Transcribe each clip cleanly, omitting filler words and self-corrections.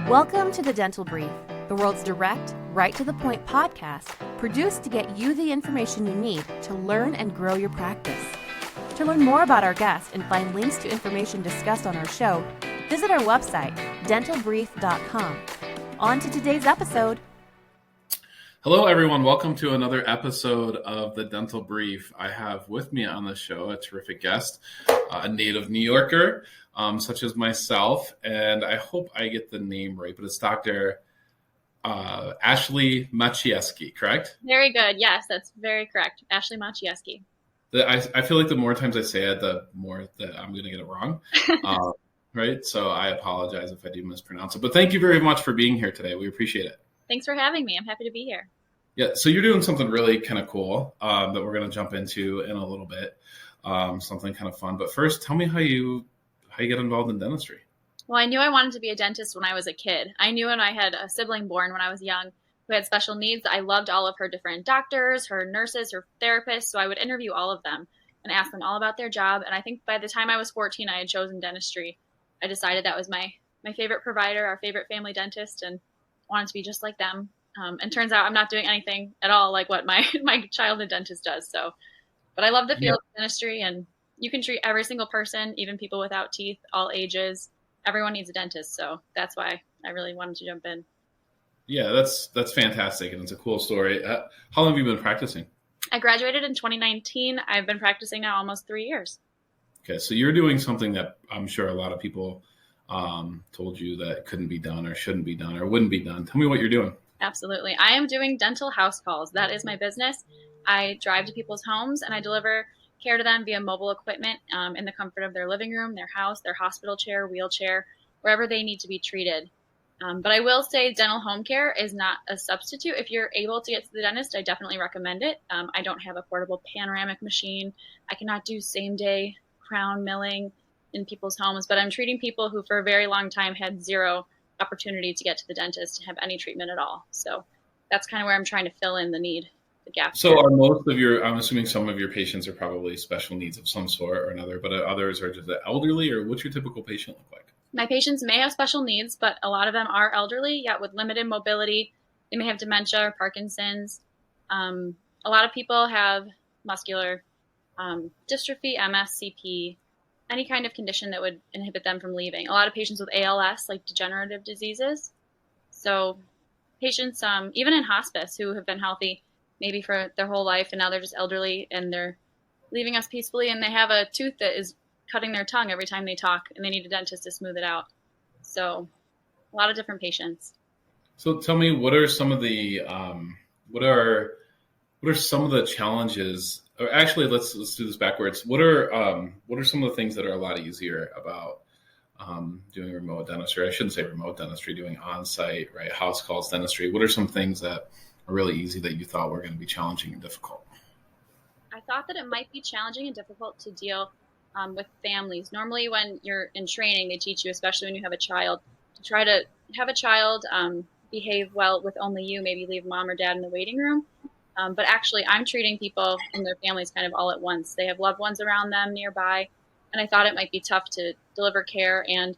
Welcome to the Dental Brief, the world's direct, right-to-the-point podcast produced to get you the information you need to learn and grow your practice. To learn more about our guests and find links to information discussed on our show, visit our website, dentalbrief.com. On to today's episode. Hello, everyone. Welcome to another episode of the Dental Brief. I have with me on the show a terrific guest, a native New Yorker, such as myself, and I hope I get the name right, but it's Dr. Ashleigh Maciejewski, correct? Very good. Yes, that's very correct. Ashleigh Maciejewski. I feel like the more times I say it, the more that I'm going to get it wrong. Right? So I apologize if I do mispronounce it. But thank you very much for being here today. We appreciate it. Thanks for having me. I'm happy to be here. Yeah, so you're doing something really kind of cool that we're going to jump into in a little bit, something kind of fun. But first, tell me how you get involved in dentistry. Well, I knew I wanted to be a dentist when I was a kid. I knew when I had a sibling born when I was young who had special needs. I loved all of her different doctors, her nurses, her therapists. So I would interview all of them and ask them all about their job. And I think by the time I was 14, I had chosen dentistry. I decided that was my favorite provider, our favorite family dentist, and wanted to be just like them. And turns out I'm not doing anything at all like what my childhood dentist does. So, but I love the field of dentistry, and you can treat every single person, even people without teeth, all ages. Everyone needs a dentist. So that's why I really wanted to jump in. Yeah, that's fantastic. And it's a cool story. How long have you been practicing? I graduated in 2019. I've been practicing now almost 3 years. Okay. So you're doing something that I'm sure a lot of people told you that couldn't be done or shouldn't be done or wouldn't be done. Tell me what you're doing. Absolutely. I am doing dental house calls. That is my business. I drive to people's homes and I deliver care to them via mobile equipment in the comfort of their living room, their house, their hospital chair, wheelchair, wherever they need to be treated. But I will say dental home care is not a substitute. If you're able to get to the dentist, I definitely recommend it. I don't have a portable panoramic machine. I cannot do same-day crown milling in people's homes, but I'm treating people who for a very long time had zero opportunity to get to the dentist and have any treatment at all. So that's kind of where I'm trying to fill in the need, the gap. So are most of I'm assuming some of your patients are probably special needs of some sort or another, but others are just the elderly, or what's your typical patient look like? My patients may have special needs, but a lot of them are elderly, yet with limited mobility. They may have dementia or Parkinson's. A lot of people have muscular dystrophy, MS, CP, any kind of condition that would inhibit them from leaving. A lot of patients with ALS, like degenerative diseases. So patients, even in hospice, who have been healthy maybe for their whole life, and now they're just elderly and they're leaving us peacefully, and they have a tooth that is cutting their tongue every time they talk, and they need a dentist to smooth it out. So a lot of different patients. So tell me, what are some of the what are some of the challenges? Or actually, let's do this backwards. What are some of the things that are a lot easier about doing remote dentistry? I shouldn't say remote dentistry, doing on-site, right, house calls dentistry. What are some things that are really easy that you thought were going to be challenging and difficult? I thought that it might be challenging and difficult to deal with families. Normally when you're in training, they teach you, especially when you have a child, to try to have a child behave well with only you, maybe leave mom or dad in the waiting room. But actually, I'm treating people and their families kind of all at once. They have loved ones around them nearby, and I thought it might be tough to deliver care and,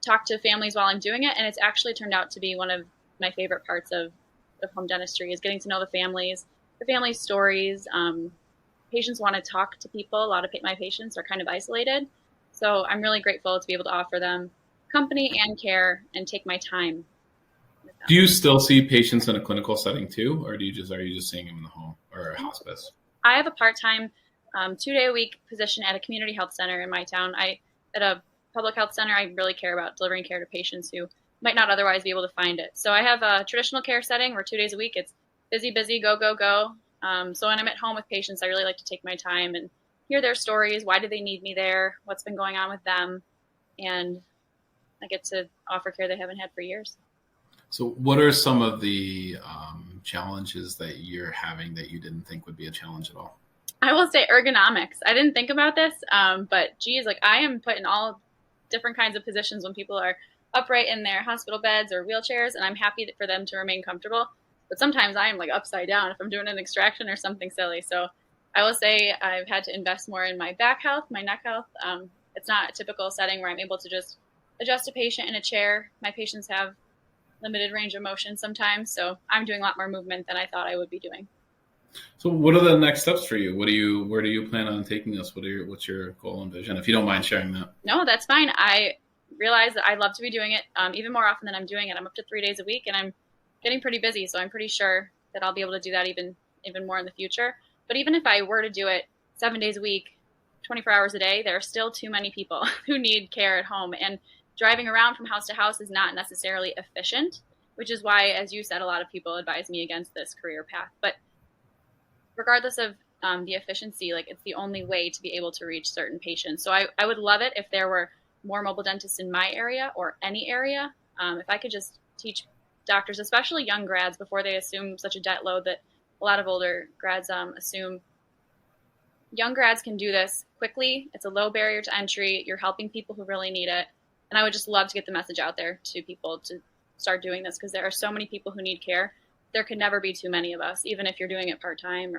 talk to families while I'm doing it. And it's actually turned out to be one of my favorite parts of home dentistry is getting to know the family stories. Patients want to talk to people. A lot of my patients are kind of isolated, so I'm really grateful to be able to offer them company and care and take my time. Do you still see patients in a clinical setting too, or are you just seeing them in the home or hospice? I have a part-time 2-day-a-week position at a community health center in my town. At a public health center, I really care about delivering care to patients who might not otherwise be able to find it. So I have a traditional care setting where 2 days a week it's busy, go, go, go. So when I'm at home with patients, I really like to take my time and hear their stories. Why do they need me there? What's been going on with them? And I get to offer care they haven't had for years. So what are some of the challenges that you're having that you didn't think would be a challenge at all? I will say ergonomics. I didn't think about this, but geez, I am put in all different kinds of positions when people are upright in their hospital beds or wheelchairs, and I'm happy for them to remain comfortable. But sometimes I am upside down if I'm doing an extraction or something silly. So I will say I've had to invest more in my back health, my neck health. It's not a typical setting where I'm able to just adjust a patient in a chair. My patients have limited range of motion sometimes, so I'm doing a lot more movement than I thought I would be doing. So what are the next steps for you? Where do you plan on taking this? What's your goal and vision? If you don't mind sharing that. No, that's fine. I realize that I love to be doing it even more often than I'm doing it. I'm up to 3 days a week, and I'm getting pretty busy, so I'm pretty sure that I'll be able to do that even more in the future. But even if I were to do it 7 days a week, 24 hours a day, there are still too many people who need care at home. And driving around from house to house is not necessarily efficient, which is why, as you said, a lot of people advise me against this career path. But regardless of the efficiency, like, it's the only way to be able to reach certain patients. So I would love it if there were more mobile dentists in my area or any area. If I could just teach doctors, especially young grads, before they assume such a debt load that a lot of older grads assume. Young grads can do this quickly. It's a low barrier to entry. You're helping people who really need it. And I would just love to get the message out there to people to start doing this, because there are so many people who need care. There could never be too many of us, even if you're doing it part-time.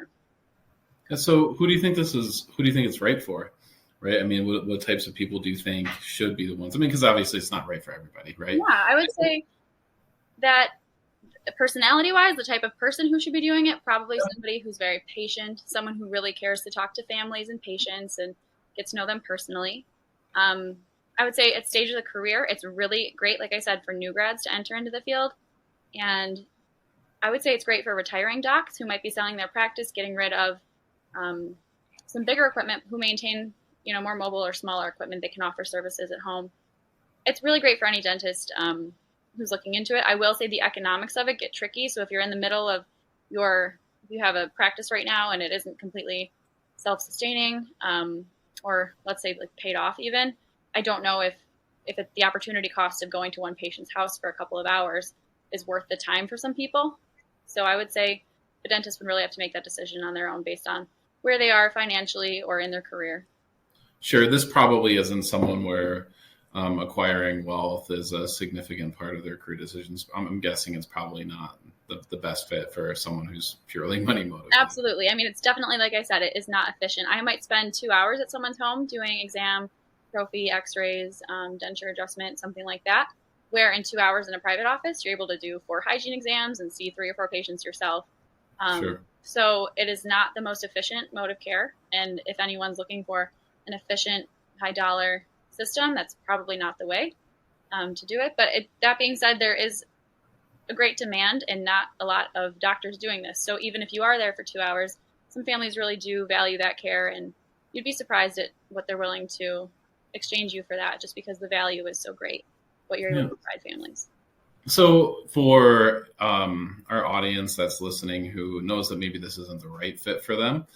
And so who do you think it's right for? Right? I mean, what types of people do you think should be the ones? I mean, because obviously it's not right for everybody, right? Yeah, I would say that personality-wise, the type of person who should be doing it, probably somebody who's very patient, someone who really cares to talk to families and patients and get to know them personally. I would say at stage of the career, it's really great, like I said, for new grads to enter into the field. And I would say it's great for retiring docs who might be selling their practice, getting rid of some bigger equipment, who maintain, more mobile or smaller equipment. They can offer services at home. It's really great for any dentist who's looking into it. I will say the economics of it get tricky. So if you're in the middle of if you have a practice right now and it isn't completely self-sustaining, or let's say like paid off even, I don't know if the opportunity cost of going to one patient's house for a couple of hours is worth the time for some people. So I would say the dentist would really have to make that decision on their own based on where they are financially or in their career. Sure. This probably isn't someone where acquiring wealth is a significant part of their career decisions. I'm guessing it's probably not the best fit for someone who's purely money motivated. Absolutely. I mean, it's definitely, like I said, it is not efficient. I might spend 2 hours at someone's home doing exam, prophy, x-rays, denture adjustment, something like that, where in 2 hours in a private office, you're able to do 4 hygiene exams and see 3 or 4 patients yourself. Sure. So it is not the most efficient mode of care. And if anyone's looking for an efficient, high-dollar system, that's probably not the way to do it. But that being said, there is a great demand and not a lot of doctors doing this. So even if you are there for 2 hours, some families really do value that care, and you'd be surprised at what they're willing to exchange you for that, just because the value is so great, what you're able to provide families. So for our audience that's listening who knows that maybe this isn't the right fit for them,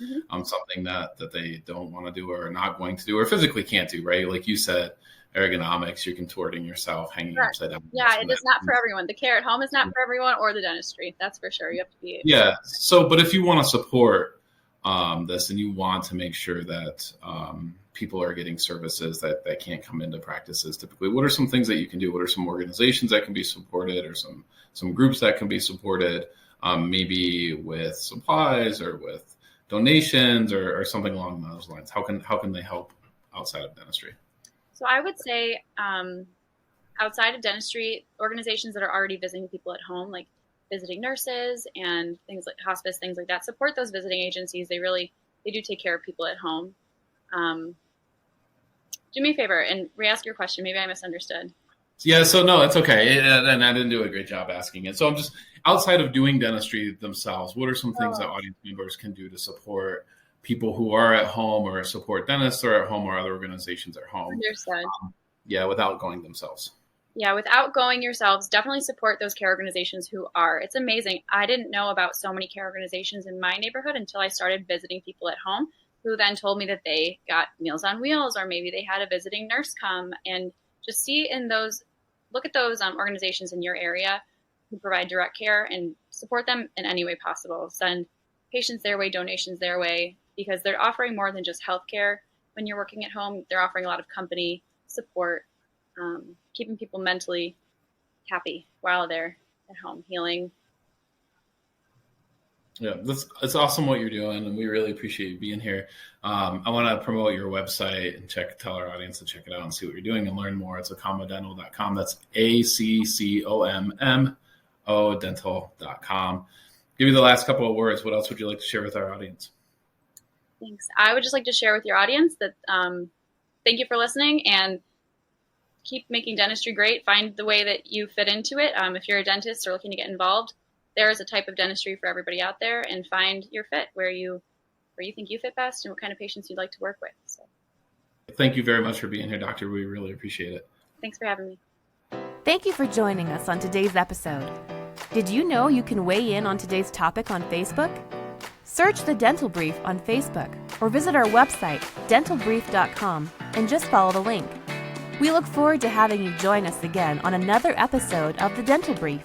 something that they don't want to do or are not going to do or physically can't do, right? Like you said, ergonomics, you're contorting yourself, hanging upside down. Yeah, it is not for everyone. The care at home is not for everyone, or the dentistry. That's for sure. You have to be. Yeah. So, but if you want to support this and you want to make sure that people are getting services that can't come into practices typically, what are some things that you can do? What are some organizations that can be supported, or some groups that can be supported, maybe with supplies or with donations or something along those lines? How can they help outside of dentistry? So I would say outside of dentistry, organizations that are already visiting people at home, like visiting nurses and things like hospice, things like that, support those visiting agencies. They do take care of people at home. Do me a favor and re-ask your question. Maybe I misunderstood. Yeah, so no, it's okay. And I didn't do a great job asking it. So I'm just, outside of doing dentistry themselves, what are some things that audience members can do to support people who are at home, or support dentists or at home, or other organizations at home? Understood. Without going themselves. Yeah, without going yourselves, definitely support those care organizations who are. It's amazing. I didn't know about so many care organizations in my neighborhood until I started visiting people at home, who then told me that they got Meals on Wheels, or maybe they had a visiting nurse come, and just look at those organizations in your area who provide direct care and support them in any way possible. Send patients their way, donations their way, because they're offering more than just healthcare. When you're working at home, they're offering a lot of company support, keeping people mentally happy while they're at home healing. Yeah, it's awesome what you're doing, and we really appreciate you being here. I want to promote your website and tell our audience to check it out and see what you're doing and learn more. It's AccommoDental.com. That's AccomMO dental.com. Give you the last couple of words. What else would you like to share with our audience? Thanks. I would just like to share with your audience that thank you for listening, and keep making dentistry great. Find the way that you fit into it. If you're a dentist or looking to get involved, there is a type of dentistry for everybody out there, and find your fit where you think you fit best and what kind of patients you'd like to work with. So, thank you very much for being here, Doctor. We really appreciate it. Thanks for having me. Thank you for joining us on today's episode. Did you know you can weigh in on today's topic on Facebook? Search The Dental Brief on Facebook or visit our website, dentalbrief.com, and just follow the link. We look forward to having you join us again on another episode of The Dental Brief.